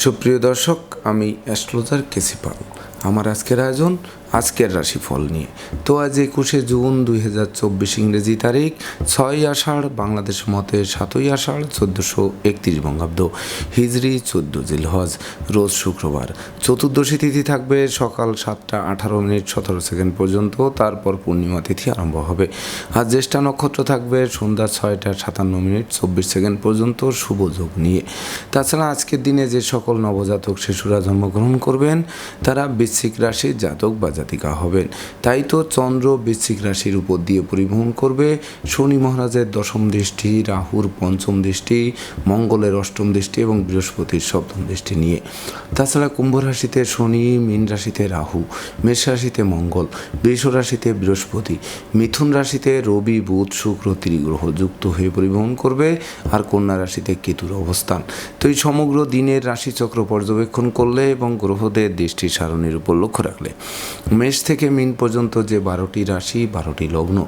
সুপ্রিয় দর্শক, আমি অ্যাস্ট্রোলজার কেসি পাল। আমার আজকের আয়োজন আজকের রাশিফল নিয়ে। তো আজ 21শে জুন 2024 ইংরেজি তারিখ, 6ই আষাঢ়, বাংলাদেশ মতে 7ই আষাঢ় 1431 বঙ্গাব্দ, হিজরি 14 জিলহজ, রোজ শুক্রবার। চতুর্দশী তিথি থাকবে সকাল 7টা 18 মিনিট 17 সেকেন্ড পর্যন্ত, তারপর পূর্ণিমা তিথি আরম্ভ হবে। আজ জ্যেষ্ঠা নক্ষত্র থাকবে সন্ধ্যা 6টা 57 মিনিট 24 সেকেন্ড পর্যন্ত শুভ যোগ নিয়ে। তাছাড়া আজকের দিনে যে সকল নবজাতক শিশুরা জন্মগ্রহণ করবেন তারা বৃশ্চিক রাশির জাতক বা জাতিকা হবেন। তাই তো চন্দ্র বৃশ্চিক রাশির উপর দিয়ে পরিভ্রমণ করবে। শনি মহারাজের দশম দৃষ্টি, রাহুর পঞ্চম দৃষ্টি, মঙ্গলের অষ্টম দৃষ্টি এবং বৃহস্পতির সপ্তম দৃষ্টি নিয়ে। তাছাড়া কুম্ভ রাশিতে শনি, মীন রাশিতে রাহু, মেষ রাশিতে মঙ্গল, বৃষ রাশিতে বৃহস্পতি, মিথুন রাশিতে রবি, বুধ, শুক্র ত্রিগ্রহ যুক্ত হয়ে পরিভ্রমণ করবে। আর কন্যা রাশিতে কেতুর অবস্থান। তো এই সমগ্র দিনের রাশিচক্র পর্যবেক্ষণ করলে এবং গ্রহদের দৃষ্টি সারণীর উপর লক্ষ্য রাখলে মেষ থেকে মীন পর্যন্ত যে 12টি রাশি, 12টি লগ্ন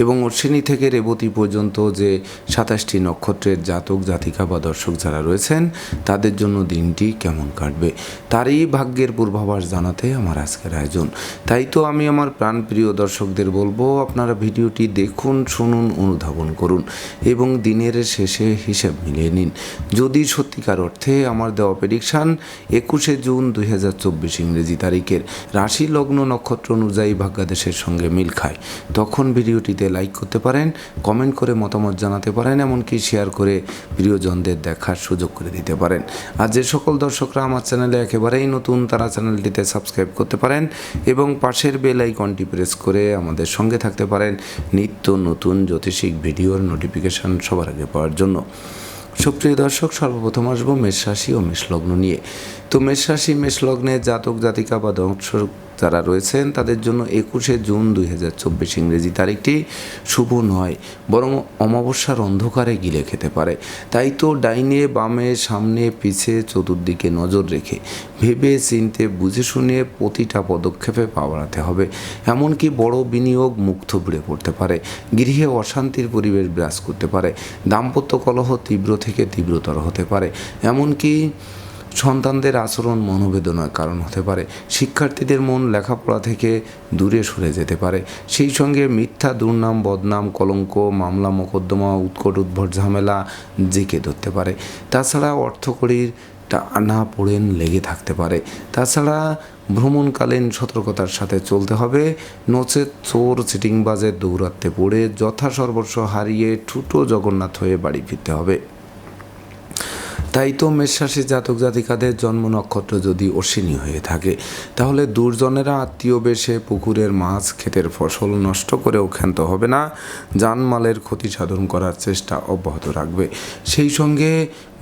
এবং অশ্বিনী থেকে রেবতী পর্যন্ত যে 27টি নক্ষত্রের জাতক জাতিকা বা দর্শক যারা রয়েছেন তাদের জন্য দিনটি কেমন কাটবে তারই ভাগ্যের পূর্বাভাস জানাতে আমার আজকের আয়োজন। তাই তো আমি আমার প্রাণপ্রিয় দর্শকদের বলবো, আপনারা ভিডিওটি দেখুন, শুনুন, অনুধাবন করুন এবং দিনের শেষে হিসাব মিলিয়ে নিন। যদি সত্যিকার অর্থে আমার দেওয়া প্রেডিকশান 21শে জুন 2024 ইংরেজি তারিখের রাশি লগ্ন নক্ষত্র অনুযায়ী ভাগ্যাদেশের সঙ্গে মিল খায়, তখন ভিডিওটিতে লাইক করতে পারেন, কমেন্ট করে মতামত জানাতে পারেন, এমনকি শেয়ার করে প্রিয়জনদের দেখার সুযোগ করে দিতে পারেন। আর যে সকল দর্শকরা আমার চ্যানেলে একেবারেই নতুন তারা চ্যানেলটিতে সাবস্ক্রাইব করতে পারেন এবং পাশের বেল আইকনটি প্রেস করে আমাদের সঙ্গে থাকতে পারেন নিত্য নতুন জ্যোতিষিক ভিডিওর নোটিফিকেশান সবার আগে পাওয়ার জন্য। সুপ্রিয় দর্শক, সর্বপ্রথম আসবো মেষ রাশি ও মেষ লগ্ন নিয়ে। তো মেষ রাশি মেষ লগ্নের জাতক জাতিকা বা দর্শক যারা রয়েছেন তাদের জন্য 21শে জুন 2024 ইংরেজি তারিখটি শুভ নয়, বরং অমাবস্যার অন্ধকারে গিলে খেতে পারে। তাই তো ডাইনে বামে সামনে পিছে চতুর্দিকে নজর রেখে ভেবে চিনতে বুঝে শুনে প্রতিটা পদক্ষেপে পা বাড়াতে হবে। এমনকি বড় বিনিয়োগ মুখ থুবড়ে পড়তে পারে, গৃহে অশান্তির পরিবেশ বিরাজ করতে পারে, দাম্পত্য কলহ তীব্র থেকে তীব্রতর হতে পারে, এমনকি সন্তানদের আচরণ মনোবেদনার কারণ হতে পারে, শিক্ষার্থীদের মন লেখাপড়া থেকে দূরে সরে যেতে পারে। সেই সঙ্গে মিথ্যা দুর্নাম, বদনাম, কলঙ্ক, মামলা মোকদ্দমা, উৎকট উদ্ভট ঝামেলা জেঁকে ধরতে পারে। তাছাড়া অর্থকড়ির টানা পোড়েন লেগে থাকতে পারে। তাছাড়া ভ্রমণকালীন সতর্কতার সাথে চলতে হবে, নচেত চোর চিটিংবাজের দৌরাত্মে পড়ে যথাসর্বস্ব হারিয়ে ঠুটো জগন্নাথ হয়ে বাড়ি ফিরতে হবে। তাই তো মেষ রাশির জাতক জাতিকাদের জন্ম নক্ষত্র যদি অশ্বিনী হয়ে থাকে তাহলে দুর্জনেরা আত্মীয় বেশে পুকুরের মাছ, ক্ষেতের ফসল নষ্ট করেও ক্ষান্ত হবে না, জানমালের ক্ষতি সাধন করার চেষ্টা অব্যাহত রাখবে। সেই সঙ্গে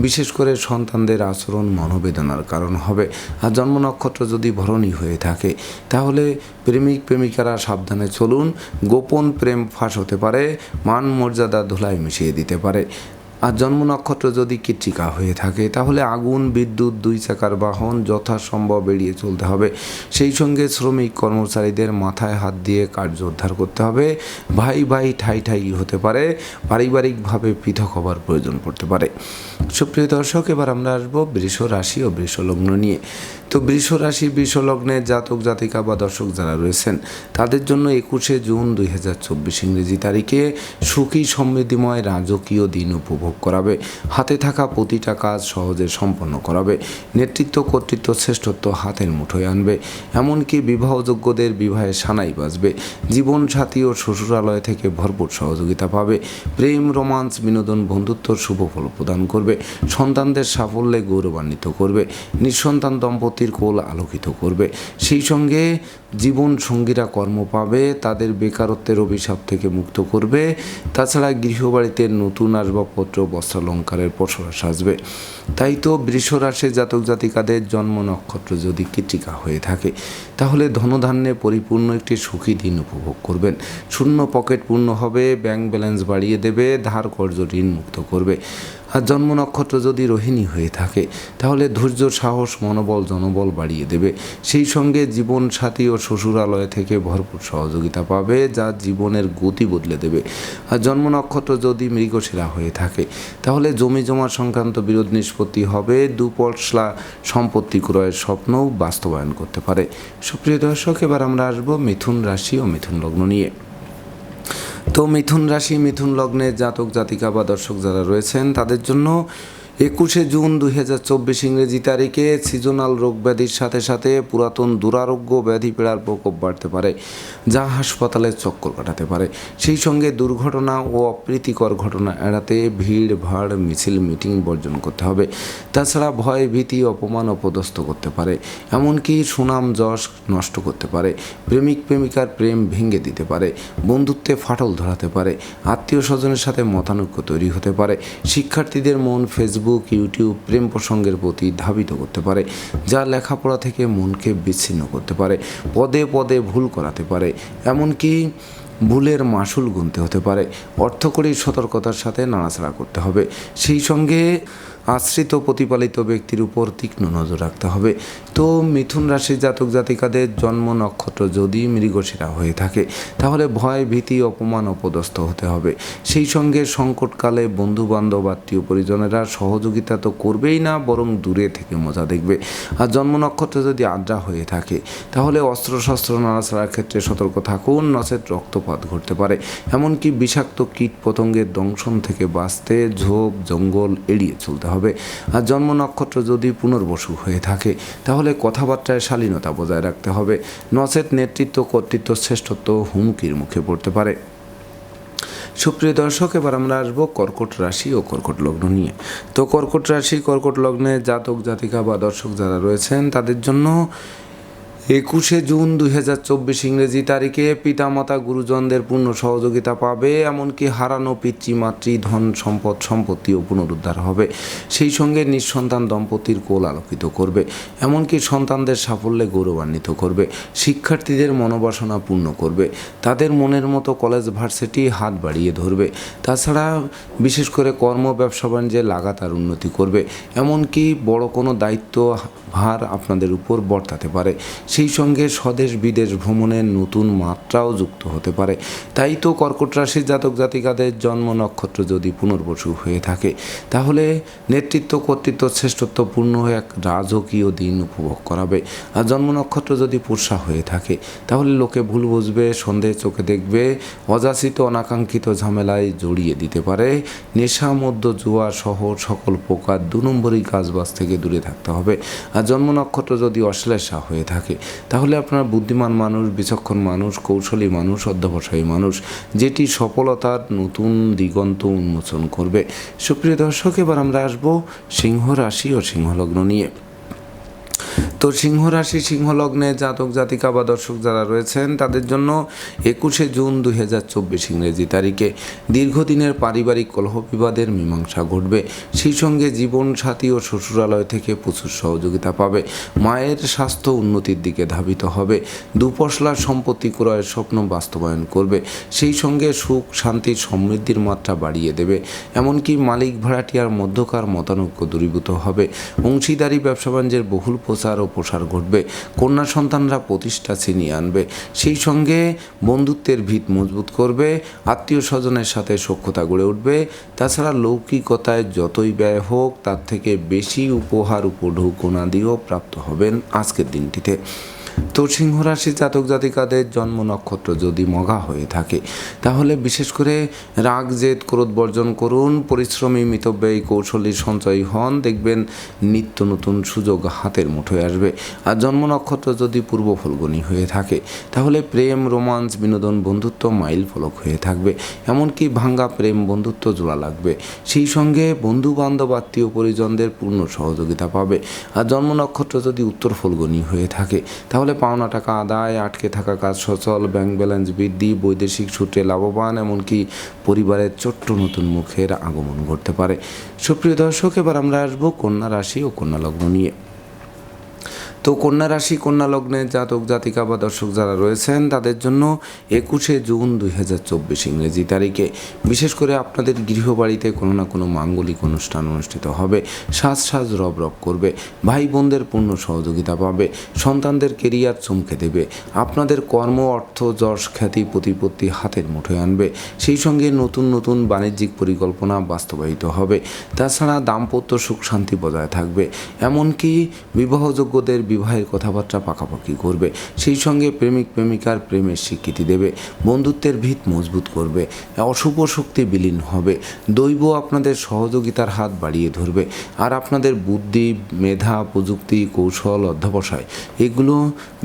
বিশেষ করে সন্তানদের আচরণ মনোবেদনার কারণ হবে। আর জন্ম নক্ষত্র যদি ভরণী হয়ে থাকে তাহলে প্রেমিক প্রেমিকারা সাবধানে চলুন, গোপন প্রেম ফাঁস হতে পারে, মান মর্যাদা ধুলায় মিশিয়ে দিতে পারে। আর জন্ম নক্ষত্র যদি কৃত্তিকা হয়ে থাকে তাহলে আগুন, বিদ্যুৎ, দুই চাকার বাহন যথাসম্ভব এড়িয়ে চলতে হবে। সেই সঙ্গে শ্রমিক কর্মচারীদের মাথায় হাত দিয়ে কার্য উদ্ধার করতে হবে। ভাই ভাই ঠাই ঠাই হতে পারে, পারিবারিকভাবে পৃথক হবার প্রয়োজন পড়তে পারে। সুপ্রিয় দর্শক, এবার আমরা আসবো বৃষ রাশি ও বৃষ লগ্ন নিয়ে। তো বৃষ রাশি বৃষ লগ্নের জাতক জাতিকা বা দর্শক যারা রয়েছেন তাদের জন্য 21শে জুন 2024 ইংরেজি তারিখে সুখী সমৃদ্ধিময় রাজকীয় দিন উপভোগ করাবে। হাতে থাকা প্রতিটা কাজ সহজে সম্পন্ন করাবে। নেতৃত্ব, কর্তৃত্ব, শ্রেষ্ঠত্ব হাতের মুঠোয় আনবে। এমনকি বিবাহযোগ্যদের বিবাহে সানাই বাজবে। জীবনসাথী ও শ্বশুরালয় থেকে ভরপুর সহযোগিতা পাবে। প্রেম, রোমান্স, বিনোদন, বন্ধুত্বর শুভ ফল প্রদান করবে। সন্তানদের সাফল্যে গৌরবান্বিত করবে। নিঃসন্তান দম্পতির কোল আলোকিত করবে। সেই সঙ্গে জীবন সঙ্গীরা কর্ম পাবে, তাদের বেকারত্বের অভিশাপ থেকে মুক্ত করবে। তাছাড়া গৃহবাড়িতে নতুন আসবাবপত্র, বস্ত্রালঙ্কারের পসরা সাজবে। তাই তো বৃষ রাশির জাতক জাতিকাদের জন্ম নক্ষত্র যদি কৃত্তিকা হয়ে থাকে তাহলে ধনধান্যে পরিপূর্ণ একটি সুখী দিন উপভোগ করবেন। শূন্য পকেট পূর্ণ হবে, ব্যাংক ব্যালেন্স বাড়িয়ে দেবে, ধার কর্জ ঋণ মুক্ত করবে। আর জন্ম নক্ষত্র যদি রোহিণী হয়ে থাকে তাহলে ধৈর্য, সাহস, মনোবল, জনবল বাড়িয়ে দেবে। সেই সঙ্গে জীবন সাথী ও শ্বশুরালয় থেকে ভরপুর সহযোগিতা পাবে, যা জীবনের গতি বদলে দেবে। আর জন্ম নক্ষত্র যদি মৃগশিরা হয়ে থাকে তাহলে জমি জমা সংক্রান্ত বিরোধ নিষ্পত্তি হবে, দুপশলা সম্পত্তি ক্রয়ের স্বপ্নও বাস্তবায়ন করতে পারে। সুপ্রিয় দর্শক, এবার আমরা আসবো মিথুন রাশি ও মিথুন লগ্ন নিয়ে। তো মিথুন রাশি, মিথুন লগ্নে জাতক জাতিকা বা দর্শক যারা রয়েছেন তাদের জন্য 21শে জুন 2024 ইংরেজি তারিখে সিজনাল রোগ ব্যাধির সাথে সাথে পুরাতন দুরারোগ্য ব্যাধি পীড়ার প্রকোপ বাড়তে পারে, যা হাসপাতালে চক্কর কাটাতে পারে। সেই সঙ্গে দুর্ঘটনা ও অপ্রীতিকর ঘটনা এড়াতে ভিড় ভাড়, মিছিল, মিটিং বর্জন করতে হবে। তাছাড়া ভয়, ভীতি, অপমান, অপদস্থ করতে পারে, এমনকি সুনাম যশ নষ্ট করতে পারে। প্রেমিক প্রেমিকার প্রেম ভেঙে দিতে পারে, বন্ধুত্বে ফাটল ধরাতে পারে, আত্মীয় স্বজনের সাথে মতানৈক্য তৈরি হতে পারে। শিক্ষার্থীদের মন ফেসবুক, ইউটিউব প্রেম প্রসঙ্গের প্রতি ধাবিত করতে পারে, যা লেখাপড়া থেকে মনকে বিচ্ছিন্ন করতে পারে। পদে পদে ভুল করাতে পারে, এমনকি ভুলের মাসুল গুনতে হতে পারে। অর্থকরী সতর্কতার সাথে নাড়াচাড়া করতে হবে। সেই সঙ্গে আশ্রিত প্রতিপালিত ব্যক্তির উপর তীক্ষ্ণ নজর রাখতে হবে। তো মিথুন রাশির জাতক জাতিকাদের জন্ম নক্ষত্র যদি মৃগশিরা হয়ে থাকে তাহলে ভয়, ভীতি, অপমান, অপদস্থ হতে হবে। সেই সঙ্গে সংকটকালে বন্ধুবান্ধব, আত্মীয় পরিজনেরা সহযোগিতা তো করবেই না, বরং দূরে থেকে মজা দেখবে। আর জন্ম নক্ষত্র যদি আদ্রা হয়ে থাকে তাহলে অস্ত্রশস্ত্র নাড়াচাড়ার ক্ষেত্রে সতর্ক থাকুন, নচেত রক্তপাত ঘটতে পারে। এমনকি বিষাক্ত কীট পতঙ্গের দংশন থেকে বাঁচতে ঝোপ জঙ্গল এড়িয়ে চলতে হবে। আর জন্ম নক্ষত্র যদি পুনর্বসু হয়ে থাকে তাহলে কথাবার্তায় শালীনতা বজায় রাখতে হবে, নচেত নেতৃত্ব, কর্তৃত্ব, শ্রেষ্ঠত্ব হুমকির মুখে পড়তে পারে। সুপ্রিয় দর্শক, এবার আমরা আসবো কর্কট রাশি ও কর্কট লগ্ন নিয়ে। তো কর্কট রাশি, কর্কট লগ্নে জাতক জাতিকা বা দর্শক যারা রয়েছেন তাদের জন্য 21শে জুন 2024 ইংরেজি তারিখে পিতামাতা গুরুজনদের পূর্ণ সহযোগিতা পাবে, এমনকি হারানো পিতৃমাতৃ ধন সম্পদ সম্পত্তিও পুনরুদ্ধার হবে। সেই সঙ্গে নিঃসন্তান দম্পতির কোল আলোকিত করবে, এমনকি সন্তানদের সাফল্যে গৌরবান্বিত করবে। শিক্ষার্থীদের মনোবাসনা পূর্ণ করবে, তাদের মনের মতো কলেজ ভার্সিটি হাত বাড়িয়ে ধরবে। তাছাড়া বিশেষ করে কর্ম, ব্যবসা বাণিজ্যে লাগাতার উন্নতি করবে, এমনকি বড় কোনো দায়িত্ব ভার আপনাদের উপর বর্তাতে পারে। সেই সঙ্গে স্বদেশ বিদেশ ভ্রমণের নতুন মাত্রাও যুক্ত হতে পারে। তাই তো কর্কট রাশির জাতক জাতিকাদের জন্ম নক্ষত্র যদি পুনর্বসু হয়ে থাকে তাহলে নেতৃত্ব, কর্তৃত্ব, শ্রেষ্ঠত্বপূর্ণ এক রাজকীয় দিন উপভোগ করাবে। আর জন্ম নক্ষত্র যদি পুষা হয়ে থাকে তাহলে লোকে ভুল বুঝবে, সন্দেহ চোখে দেখবে, অযাচিত অনাকাঙ্ক্ষিত ঝামেলায় জড়িয়ে দিতে পারে। নেশা, মদ্য, জুয়া সহ সকল প্রকার 2 নম্বরই কাজবাজ থেকে দূরে থাকতে হবে। আর জন্ম নক্ষত্র যদি অশ্লেষা হয়ে থাকে তাহলে আপনার বুদ্ধিমান মানুষ, বিচক্ষণ মানুষ, কৌশলী মানুষ, অধ্যবসায়ী মানুষ, যেটি সফলতার নতুন দিগন্ত উন্মোচন করবে। সুপ্রিয় দর্শক, এবার আমরা আসবো সিংহ রাশি ও সিংহ লগ্ন নিয়ে। তো সিংহ রাশি, সিংহ লগ্নে জাতক জাতিকা বা দর্শক যারা রয়েছেন তাদের জন্য 21শে জুন 2024 ইংরেজি তারিখে দীর্ঘদিনের পারিবারিক কলহ বিবাদের মীমাংসা ঘটবে। সেই সঙ্গে জীবন সাথী ও শ্বশুরালয় থেকে প্রচুর সহযোগিতা পাবে। মায়ের স্বাস্থ্য উন্নতির দিকে ধাবিত হবে, দুপশলার সম্পত্তি ক্রয়ের স্বপ্ন বাস্তবায়ন করবে। সেই সঙ্গে সুখ, শান্তি, সমৃদ্ধির মাত্রা বাড়িয়ে দেবে, এমনকি মালিক ভাড়াটিয়ার মধ্যকার মতানৈক্য দূরীভূত হবে। অংশীদারি ব্যবসা বাণিজ্যের বহুল প্রচার ও প্রসার ঘটবে। কন্যা সন্তানরা প্রতিষ্ঠা ছিনিয়ে আনবে। সেই সঙ্গে বন্ধুত্বের ভিত মজবুত করবে, আত্মীয় স্বজনের সাথে সখ্যতা গড়ে উঠবে। তাছাড়া লৌকিকতায় যতই ব্যয় হোক তার থেকে বেশি উপহার, উপঢৌকনা দিয়েও প্রাপ্ত হবেন আজকের দিনটিতে। তো সিংহ রাশির জাতক জাতিকাদের জন্ম নক্ষত্র যদি মঘা হয়ে থাকে তাহলে বিশেষ করে রাগ, জেদ, ক্রোধ বর্জন করুন। পরিশ্রমী, মিতব্যয়ী, কৌশলী সঞ্চয়ী হন, দেখবেন নিত্য নতুন সুযোগ হাতের মুঠোয় আসবে। আর জন্ম নক্ষত্র যদি পূর্ব ফলগুনি হয়ে থাকে তাহলে প্রেম, রোমান্স, বিনোদন, বন্ধুত্ব মাইল ফলক হয়ে থাকবে, এমনকি ভাঙ্গা প্রেম বন্ধুত্ব জোড়া লাগবে। সেই সঙ্গে বন্ধু বান্ধব, আত্মীয় পরিজনদের পূর্ণ সহযোগিতা পাবে। আর জন্ম নক্ষত্র যদি উত্তর ফলগুনি হয়ে থাকে তাহলে পাওনা টাকা আদায়, আটকে থাকা কাজ সচল, ব্যাংক ব্যালেন্স বৃদ্ধি, বৈদেশিক সূত্রে লাভবান, এমনকি পরিবারের ছোট্ট নতুন মুখের আগমন ঘটতে পারে। সুপ্রিয় দর্শক, এবার আমরা আসবো কন্যা রাশি ও কন্যা লগ্ন নিয়ে। তো কন্যা রাশি কন্যা লগ্নের জাতক জাতিকা বা দর্শক যারা রয়েছেন তাদের জন্য 21শে জুন 2024 ইংরেজি তারিখে বিশেষ করে আপনাদের গৃহবাড়িতে কোনো না কোনো মাঙ্গলিক অনুষ্ঠান অনুষ্ঠিত হবে। সাজ রব করবে, ভাই বোনদের পূর্ণ সহযোগিতা পাবে, সন্তানদের কেরিয়ার চমকে দেবে, আপনাদের কর্ম অর্থ যশ খ্যাতি প্রতিপত্তি হাতের মুঠোয় আনবে। সেই সঙ্গে নতুন নতুন বাণিজ্যিক পরিকল্পনা বাস্তবায়িত হবে। তাছাড়া দাম্পত্য সুখ শান্তি বজায় থাকবে, এমনকি বিবাহযোগ্যদের বিবাহের কথাবার্তা পাকাপাকি করবে। সেই সঙ্গে প্রেমিক প্রেমিকার প্রেমের স্বীকৃতি দেবে, বন্ধুত্বের ভিত মজবুত করবে, অশুভ শক্তি বিলীন হবে, দৈব আপনাদের সহযোগিতার হাত বাড়িয়ে ধরবে। আর আপনাদের বুদ্ধি মেধা প্রযুক্তি কৌশল অধ্যবসায় এগুলো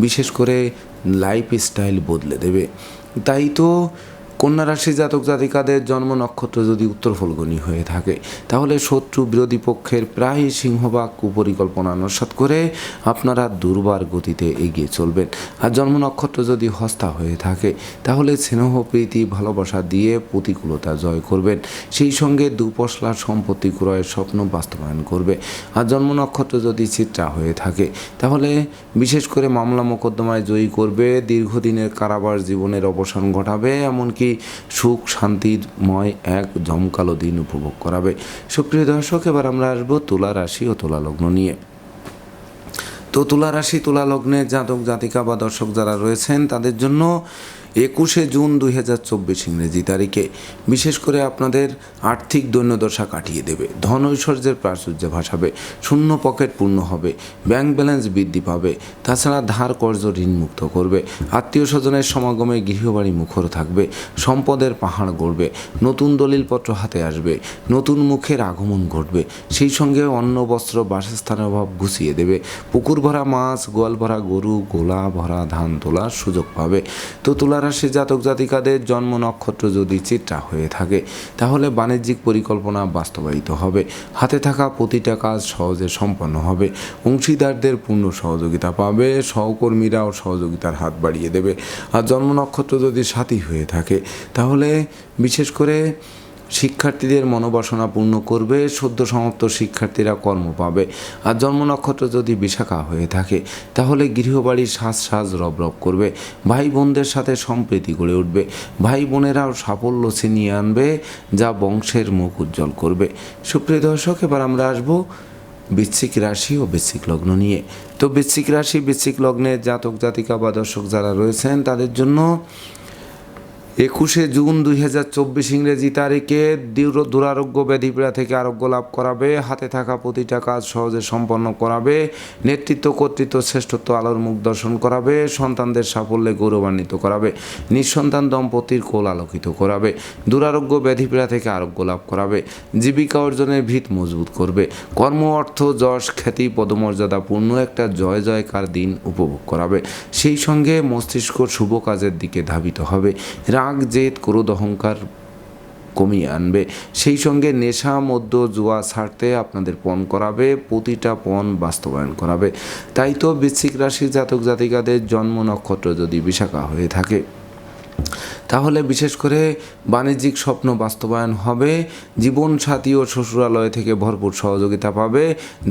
বিশেষ করে লাইফ স্টাইল বদলে দেবে। তাই তো কন্যা রাশি জাতক জাতিকাদের জন্ম নক্ষত্র যদি উত্তর ফলগুনি হয়ে থাকে তাহলে শত্রু বিরোধী পক্ষের প্রায় সিংহভাগ কুপরিকল্পনা নস্যাৎ করে আপনারা দুর্বার গতিতে এগিয়ে চলবেন। আর জন্ম নক্ষত্র যদি হস্তা হয়ে থাকে তাহলে স্নেহ প্রীতি ভালোবাসা দিয়ে প্রতিকূলতা জয় করবেন। সেই সঙ্গে দুপশলা সম্পত্তি ক্রয়ের স্বপ্ন বাস্তবায়ন করবে। আর জন্ম নক্ষত্র যদি চিত্রা হয়ে থাকে তাহলে বিশেষ করে মামলা মোকদ্দমায় জয়ী করবে, দীর্ঘদিনের কারাবাস জীবনের অবসান ঘটাবে, এমনকি সুখ শান্তিময় এক জমকালো দিন উপভোগ করাবে। সুপ্রিয় দর্শক, এবার আমরা আসবো তুলা রাশি ও তুলা লগ্ন নিয়ে। তো তুলা রাশি তুলা লগ্নে জাতক জাতিকা বা দর্শক যারা রয়েছেন তাদের জন্য 21শে জুন 2024 ইংরেজি তারিখে বিশেষ করে আপনাদের আর্থিক দৈন্যদশা কাটিয়ে দেবে, ধন ঐশ্বর্যের প্রাচুর্য ভাসাবে, শূন্য পকেট পূর্ণ হবে, ব্যাংক ব্যালেন্স বৃদ্ধি পাবে। তাছাড়া ধার কর্জ ঋণ মুক্ত করবে, আত্মীয় স্বজনের সমাগমে গৃহবাড়ি মুখর থাকবে, সম্পদের পাহাড় গড়বে, নতুন দলিলপত্র হাতে আসবে, নতুন মুখের আগমন ঘটবে। সেই সঙ্গে অন্ন বস্ত্র বাসস্থানের অভাব ঘুষিয়ে দেবে, পুকুর ভরা মাছ গোয়াল ভরা গরু গোলা ভরা ধান তোলার সুযোগ পাবে। তো তুলা রাশি জাতক জাতিকাদের জন্ম নক্ষত্র যদি চিত্রা হয়ে থাকে তাহলে বাণিজ্যিক পরিকল্পনা বাস্তবায়িত হবে, হাতে থাকা প্রতিটা কাজ সহজে সম্পন্ন হবে, অংশীদারদের পূর্ণ সহযোগিতা পাবে, সহকর্মীরাও সহযোগিতার হাত বাড়িয়ে দেবে। আর জন্ম নক্ষত্র যদি সাথী হয়ে থাকে তাহলে বিশেষ করে শিক্ষার্থীদের মনোবাসনা পূর্ণ করবে, সদ্য সমাপ্ত শিক্ষার্থীরা কর্ম পাবে। আর জন্ম নক্ষত্র যদি বিশাখা হয়ে থাকে তাহলে গৃহবাড়ি সাজ রব করবে, ভাই বোনদের সাথে সম্প্রীতি গড়ে উঠবে, ভাই বোনেরাও সাফল্য ছিনিয়ে আনবে যা বংশের মুখ উজ্জ্বল করবে। সুপ্রিয় দর্শক, এবার আমরা আসবো বৃশ্চিক রাশি ও বৃশ্চিক লগ্ন নিয়ে। তো বৃশ্চিক রাশি বৃশ্চিক লগ্নের জাতক জাতিকা বা দর্শক যারা রয়েছেন তাদের জন্য 21শে জুন 2024 ইংরেজি তারিখে দুরারোগ্য ব্যাধিপীড়া থেকে আরোগ্য লাভ করাবে, হাতে থাকা প্রতিটা কাজ সহজে সম্পন্ন করাবে, নেতৃত্ব কর্তৃত্ব শ্রেষ্ঠত্ব আলোর মুখ দর্শন করাবে, সন্তানদের সাফল্যে গৌরবান্বিত করাবে, নিঃসন্তান দম্পতির কোল আলোকিত করাবে, দুরারোগ্য ব্যাধিপীড়া থেকে আরোগ্য লাভ করাবে, জীবিকা অর্জনের ভিত মজবুত করবে, কর্ম অর্থ যশ খ্যাতি পদমর্যাদা পূর্ণ একটা জয় জয়কার দিন উপভোগ করাবে। সেই সঙ্গে মস্তিষ্ক শুভ কাজের দিকে ধাবিত হবে, রাগ জেদ ক্রোধ অহংকার কমিয়ে আনবে। সেই সঙ্গে নেশা মদ্য জুয়া ছাড়তে আপনাদের পণ করাবে, প্রতিটা পণ বাস্তবায়ন করাবে। তাই তো বৃশ্চিক রাশির জাতক জাতিকাদের জন্ম নক্ষত্র যদি বিশাখা হয়ে থাকে তাহলে বিশেষ করে বাণিজ্যিক স্বপ্ন বাস্তবায়ন হবে, জীবন সাথী ও শ্বশুরালয় থেকে ভরপুর সহযোগিতা পাবে,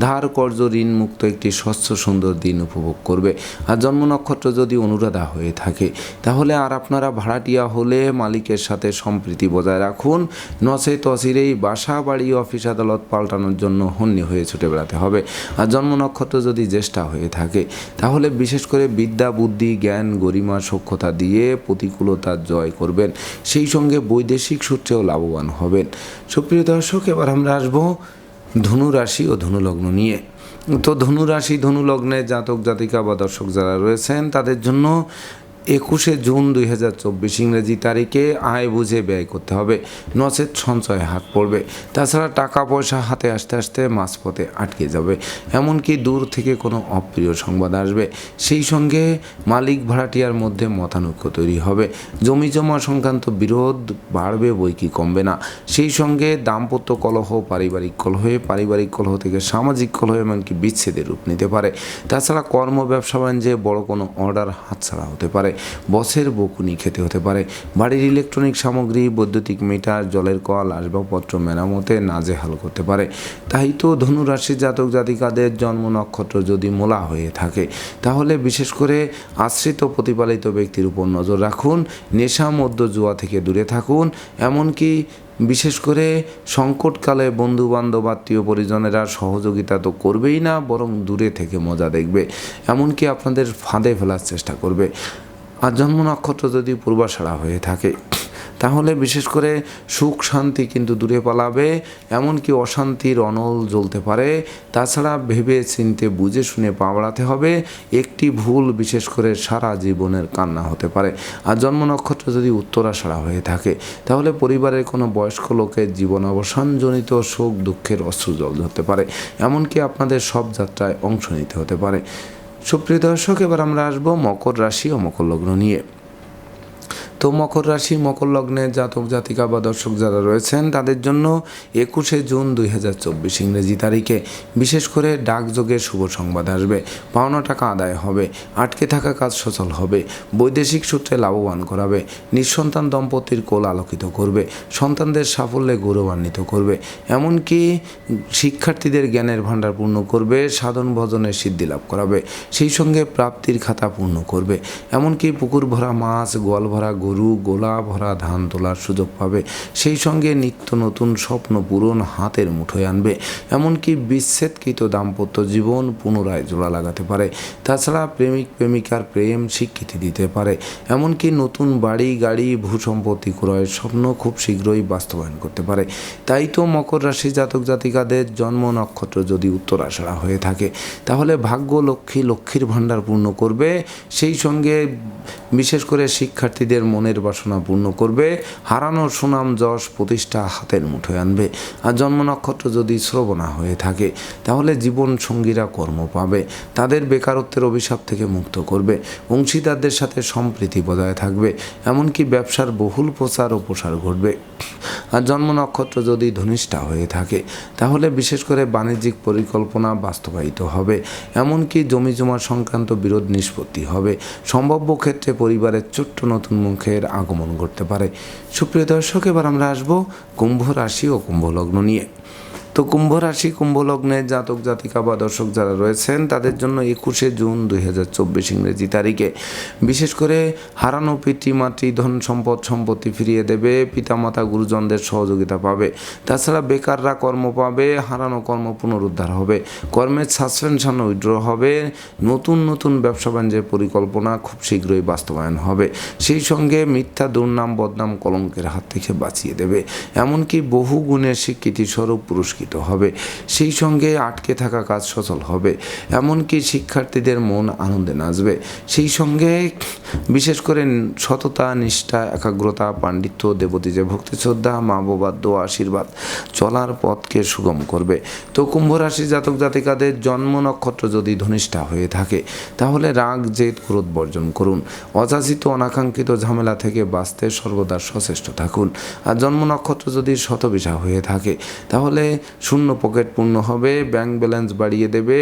ধার কর্জ ঋণ মুক্ত একটি স্বচ্ছ সুন্দর দিন উপভোগ করবে। আর জন্ম নক্ষত্র যদি অনুরাধা হয়ে থাকে তাহলে আর আপনারা ভাড়াটিয়া হলে মালিকের সাথে সম্প্রীতি বজায় রাখুন, নচেত অচিরেই বাসা বাড়ি অফিস আদালত পাল্টানোর জন্য হন্যে হয়ে ছুটে বেড়াতে হবে। আর জন্ম নক্ষত্র যদি জ্যেষ্ঠা হয়ে থাকে তাহলে বিশেষ করে বিদ্যা বুদ্ধি জ্ঞান গরিমা সক্ষতা দিয়ে প্রতিকূলতার জয় করবেন, সেই সঙ্গে বৈদেশিক সূত্রেও লাভবান হবেন। সুপ্রিয় দর্শক, এবার আমরা আসবো ধনু রাশি ও ধনু লগ্ন নিয়ে। তো ধনু রাশি ধনু লগ্নের জাতক জাতিকা বা দর্শক যারা রয়েছেন তাদের জন্য 21শে জুন 2024 ইংরেজি তারিখে আয় বুঝে ব্যয় করতে হবে, নচেত সঞ্চয়ে হাত পড়বে। তাছাড়া টাকা পয়সা হাতে আসতে আসতে মাঝপথে আটকে যাবে, এমনকি দূর থেকে কোনো অপ্রিয় সংবাদ আসবে। সেই সঙ্গে মালিক ভাড়াটিয়ার মধ্যে মতানৈক্য তৈরি হবে, জমি জমা সংক্রান্ত বিরোধ বাড়বে বই কি কমবে না। সেই সঙ্গে দাম্পত্য কলহ পারিবারিক কলহ থেকে সামাজিক কলহ এমনকি বিচ্ছেদের রূপ নিতে পারে। তাছাড়া কর্ম ব্যবসা বাণিজ্যে বড় কোনো অর্ডার হাতছাড়া হতে পারে। বসের বকুনি খেতে হতে পারে। বাড়ির ইলেকট্রনিক সামগ্রী, বৈদ্যুতিক মিটার, জলের কল, আসবাবপত্র মেরামতে নাজেহাল করতে পারে। তাই তো ধনুরাশির জাতক জাতিকাদের জন্ম নক্ষত্র যদি মূলা হয়ে থাকে, তাহলে বিশেষ করে আশ্রিত প্রতিপালিত ব্যক্তির উপর নজর রাখুন, নেশা মদ্য জুয়া থেকে দূরে থাকুন। এমনকি বিশেষ করে সংকটকালে বন্ধুবান্ধব, আত্মীয় পরিজনেরা সহযোগিতা তো করবেই না, বরং দূরে থেকে মজা দেখবে, এমনকি আপনাদের ফাঁদে ফেলার চেষ্টা করবে। আর জন্ম নক্ষত্র যদি পূর্বাষাঢ়া হয়ে থাকে, তাহলে বিশেষ করে সুখ শান্তি কিন্তু দূরে পালাবে, এমনকি অশান্তির অনল জ্বলতে পারে। তাছাড়া ভেবে চিনতে বুঝে শুনে পা বাড়াতে হবে। একটি ভুল বিশেষ করে সারা জীবনের কান্না হতে পারে। আর জন্ম নক্ষত্র যদি উত্তরাষাঢ়া হয়ে থাকে, তাহলে পরিবারের কোনো বয়স্ক লোকের জীবন অবসানজনিত শোক দুঃখের অশ্রুজল ধরতে পারে, এমনকি আপনাদের সব যাত্রায় অংশ নিতে হতে পারে। সুপ্রিয় দর্শক, এবার আমরা আসবো মকর রাশি ও মকর লগ্ন নিয়ে। তো মকর রাশি, মকর লগ্নের জাতক জাতিকা বা দর্শক যারা রয়েছেন, তাদের জন্য 21শে জুন 2024 ইংরেজি তারিখে বিশেষ করে ডাকযোগে শুভ সংবাদ আসবে। পাওনা টাকা আদায় হবে, আটকে থাকা কাজ সচল হবে, বৈদেশিক সূত্রে লাভবান করাবে, নিঃসন্তান দম্পতির কোল আলোকিত করবে, সন্তানদের সাফল্যে গৌরবান্বিত করবে, এমনকি শিক্ষার্থীদের জ্ঞানের ভাণ্ডার পূর্ণ করবে, সাধন ভজনের সিদ্ধি লাভ করাবে, সেই সঙ্গে প্রাপ্তির খাতা পূর্ণ করবে, এমনকি পুকুর ভরা মাছ, গোয়াল ভরা গরু, গোলা ভরা ধান তোলার সুযোগ পাবে, সেই সঙ্গে নিত্য নতুন স্বপ্ন পূরণ হাতের মুঠোয় আনবে, এমনকি বিচ্ছেদকৃত দাম্পত্য জীবন পুনরায় জোড়া লাগাতে পারে। তাছাড়া প্রেমিক প্রেমিকার প্রেম স্বীকৃতি দিতে পারে, এমনকি নতুন বাড়ি গাড়ি ভূসম্পত্তি ক্রয়ের স্বপ্ন খুব শীঘ্রই বাস্তবায়ন করতে পারে। তাই তো মকর রাশি জাতক জাতিকাদের জন্ম নক্ষত্র যদি উত্তরাষাঢ়া হয়ে থাকে, তাহলে ভাগ্য লক্ষ্মী লক্ষ্মীর ভাণ্ডার পূর্ণ করবে, সেই সঙ্গে বিশেষ করে শিক্ষার্থীদের মনের বাসনা পূর্ণ করবে, হারানো সুনাম যশ প্রতিষ্ঠা হাতের মুঠোয় আনবে। আর জন্ম নক্ষত্র যদি শ্রবণা হয়ে থাকে, তাহলে জীবন সঙ্গীরা কর্ম পাবে, তাদের বেকারত্বের অভিশাপ থেকে মুক্ত করবে, অংশীদারদের সাথে সম্প্রীতি বজায় থাকবে, এমনকি ব্যবসার বহুল প্রচার ও প্রসার ঘটবে। আর জন্ম নক্ষত্র যদি ধনিষ্ঠা হয়ে থাকে, তাহলে বিশেষ করে বাণিজ্যিক পরিকল্পনা বাস্তবায়িত হবে, এমনকি জমিজমা সংক্রান্ত বিরোধ নিষ্পত্তি হবে, সম্ভাব্য ক্ষেত্রে পরিবারের ছোট্ট নতুন মুখের আগমন ঘটতে পারে। সুপ্রিয় দর্শক, এবার আমরা আসবো কুম্ভ রাশি ও কুম্ভ লগ্ন নিয়ে। তো কুম্ভ রাশি কুম্ভ লগ্নের জাতক জাতিকা বা দর্শক যারা রয়েছেন, তাদের জন্য 21শে জুন 2024 ইংরেজি তারিখে বিশেষ করে হারানো পিতৃমাতৃ ধন সম্পদ সম্পত্তি ফিরিয়ে দেবে, পিতামাতা গুরুজনদের সহযোগিতা পাবে। তাছাড়া বেকাররা কর্ম পাবে, হারানো কর্ম পুনরুদ্ধার হবে, কর্মের সাসপেনশন উইথড্র হবে, নতুন নতুন ব্যবসা বাণিজ্যের পরিকল্পনা খুব শীঘ্রই বাস্তবায়ন হবে, সেই সঙ্গে মিথ্যা দুর্নাম বদনাম কলঙ্কের হাত থেকে বাঁচিয়ে দেবে, এমনকি বহু গুণের স্বীকৃতি স্বরূপ পুরস্কৃত হবে, সেই সঙ্গে আটকে থাকা কাজ সচল হবে, এমনকি শিক্ষার্থীদের মন আনন্দে নাচবে, সেই সঙ্গে বিশেষ করে সততা নিষ্ঠা একাগ্রতা পাণ্ডিত্য দেবতীজে ভক্তি শ্রদ্ধা মা বাবার দোয়া আশীর্বাদ চলার পথকে সুগম করবে। তো কুম্ভ রাশি জাতক জাতিকাদের জন্ম নক্ষত্র যদি ধনিষ্ঠা হয়ে থাকে, তাহলে রাগ জেদ ক্রোধ বর্জন করুন, অযাচিত অনাকাঙ্ক্ষিত ঝামেলা থেকে বাঁচতে সর্বদা সচেষ্ট থাকুন। আর জন্ম নক্ষত্র যদি শতবিশা হয়ে থাকে, তাহলে শূন্য পকেট পূর্ণ হবে, ব্যাংক ব্যালেন্স বাড়িয়ে দেবে,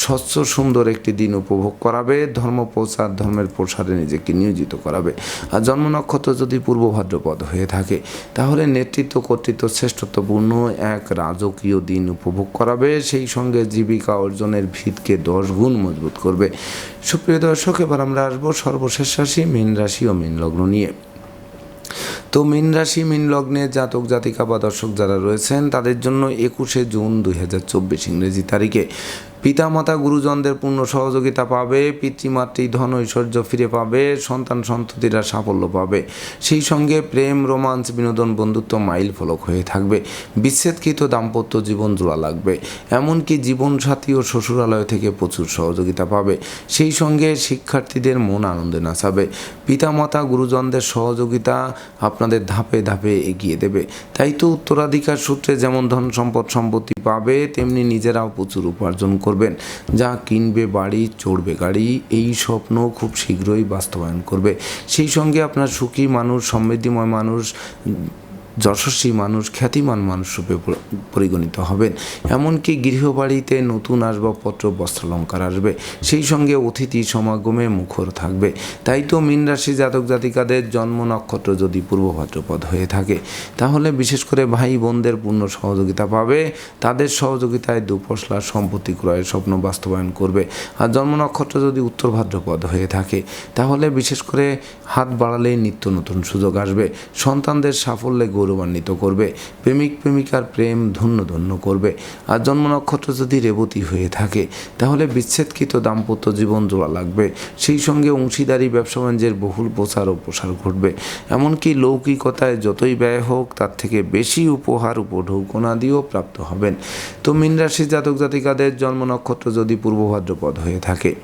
স্বচ্ছ সুন্দর একটি দিন উপভোগ করাবে, ধর্ম প্রচার ধর্মের প্রসারে নিজেকে নিয়োজিত করাবে। আর জন্ম নক্ষত্র যদি পূর্ব ভাদ্রপদ হয়ে থাকে, তাহলে নেতৃত্ব কর্তৃত্ব শ্রেষ্ঠত্বপূর্ণ এক রাজকীয় দিন উপভোগ করাবে, সেই সঙ্গে জীবিকা অর্জনের ভিতকে 10 গুণ মজবুত করবে। সুপ্রিয় দর্শক, এবার আমরা আসবো সর্বশেষ রাশি মীন রাশি ও মীন লগ্ন নিয়ে। তো মীন রাশি মীন লগ্নে জাতক জাতিকা বা দর্শক যারা রয়েছেন, তাদের জন্য 21শে জুন 2024 ইংরেজি তারিখে পিতামাতা গুরুজনদের পূর্ণ সহযোগিতা পাবে, পিতৃমাতৃ ধন ঐশ্বর্য ফিরে পাবে, সন্তান সন্ততিরা সাফল্য পাবে, সেই সঙ্গে প্রেম রোমান্স বিনোদন বন্ধুত্ব মাইল ফলক হয়ে থাকবে, বিচ্ছেদকৃত দাম্পত্য জীবন জোড়া লাগবে, এমনকি জীবনসাথী ও শ্বশুরালয় থেকে প্রচুর সহযোগিতা পাবে, সেই সঙ্গে শিক্ষার্থীদের মন আনন্দে নাচাবে, পিতামাতা গুরুজনদের সহযোগিতা আপনাদের ধাপে ধাপে এগিয়ে দেবে। তাই তো উত্তরাধিকার সূত্রে যেমন ধন সম্পদ সম্পত্তি পাবে, তেমনি নিজেরাও প্রচুর উপার্জন করবেন, যা কিনবে বাড়ি চড়বে গাড়ি, এই স্বপ্ন খুব শীঘ্রই বাস্তবায়ন করবে। সেই সঙ্গে আপনার সুখী মানুষ সমৃদ্ধিময় মানুষ যশস্বী মানুষ, খ্যাতিমান মানুষ রূপে পরিগণিত হবেন। এমনকি গৃহবাড়িতে নতুন আসবাবপত্র, বস্ত্রালঙ্কার আসবে, সেই সঙ্গে অতিথি সমাগমে মুখর থাকবে। তাই তো মীন রাশি জাতক জাতিকাদের জন্ম নক্ষত্র যদি পূর্ব ভাদ্রপদ হয়ে থাকে, তাহলে বিশেষ করে ভাই বোনদের পূর্ণ সহযোগিতা পাবে। তাদের সহযোগিতায় দুপশলা সম্পত্তি ক্রয়ের স্বপ্ন বাস্তবায়ন করবে। আর জন্ম নক্ষত্র যদি উত্তর ভাদ্রপদ হয়ে থাকে, তাহলে বিশেষ করে হাত বাড়ালেই নিত্য নতুন সুযোগ আসবে। সন্তানদের সাফল্যে গৌরবান্বিত করবে। প্রেমিক প্রেমিকার প্রেম ধন্য ধন্য করবে। আর জন্ম নক্ষত্র যদি রেবতী হয়ে থাকে, তাহলে বিচ্ছেদকৃত দাম্পত্য জীবন জোড়া লাগবে। সেই সঙ্গে অংশীদারি ব্যবসা বাণিজ্যের বহুল প্রচার ও প্রসার ঘটবে। এমনকি লৌকিকতায় যতই ব্যয় হোক, তার থেকে বেশি উপহার, উপঢৌকনাদিও প্রাপ্ত হবেন। তো মীন রাশির জাতক জাতিকাদের জন্ম নক্ষত্র যদি পূর্ব ভাদ্রপদ হয়ে থাকে,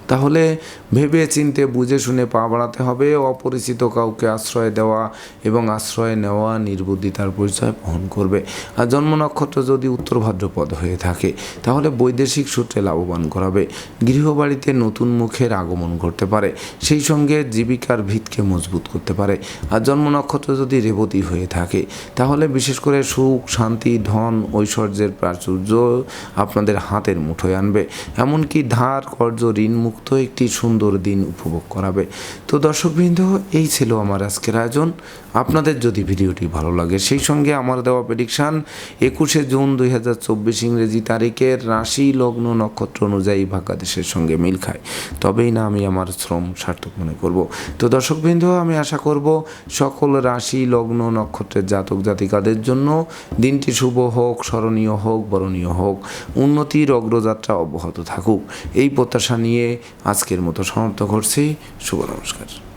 তাহলে ভেবে চিনতে বুঝে শুনে পা বাড়াতে হবে। অপরিচিত কাউকে আশ্রয় দেওয়া এবং আশ্রয় নেওয়া নির্বুদ্ধিতার পরিচয় বহন করবে। আর জন্ম নক্ষত্র যদি উত্তর ভাদ্রপদ হয়ে থাকে, তাহলে বৈদেশিক সূত্রে লাভবান করাবে। গৃহবাড়িতে নতুন মুখের আগমন ঘটতে পারে, সেই সঙ্গে জীবিকার ভিতকে মজবুত করতে পারে। আর জন্ম নক্ষত্র যদি রেবতী হয়ে থাকে, তাহলে বিশেষ করে সুখ, শান্তি, ধন, ঐশ্বর্যের প্রাচুর্য আপনাদের হাতের মুঠোয় আনবে। এমনকি ধার, কর্জ, ঋণ মুক্ত একটি সুন্দর দিন উপভোগ করাবে। তো দর্শকবৃন্দ, এই ছিল আমার আজকের আয়োজন। আপনাদের যদি ভিডিওটি ভালো লাগে, সেই সঙ্গে আমার দেওয়া প্রেডিকশান 21শে জুন 2024 ইংরেজি তারিখের রাশি, লগ্ন, নক্ষত্র অনুযায়ী ভাগ্যাদেশের সঙ্গে মিল খায়, তবেই না আমি আমার শ্রম সার্থক মনে করব। তো দর্শকবৃন্দ, আমি আশা করব সকল রাশি, লগ্ন, নক্ষত্রের জাতক জাতিকাদের জন্য দিনটি শুভ হোক, স্মরণীয় হোক, বরণীয় হোক, উন্নতির অগ্রযাত্রা অব্যাহত থাকুক, এই প্রত্যাশা নিয়ে আজকের মতো সমাপ্ত করছি। শুভ নমস্কার।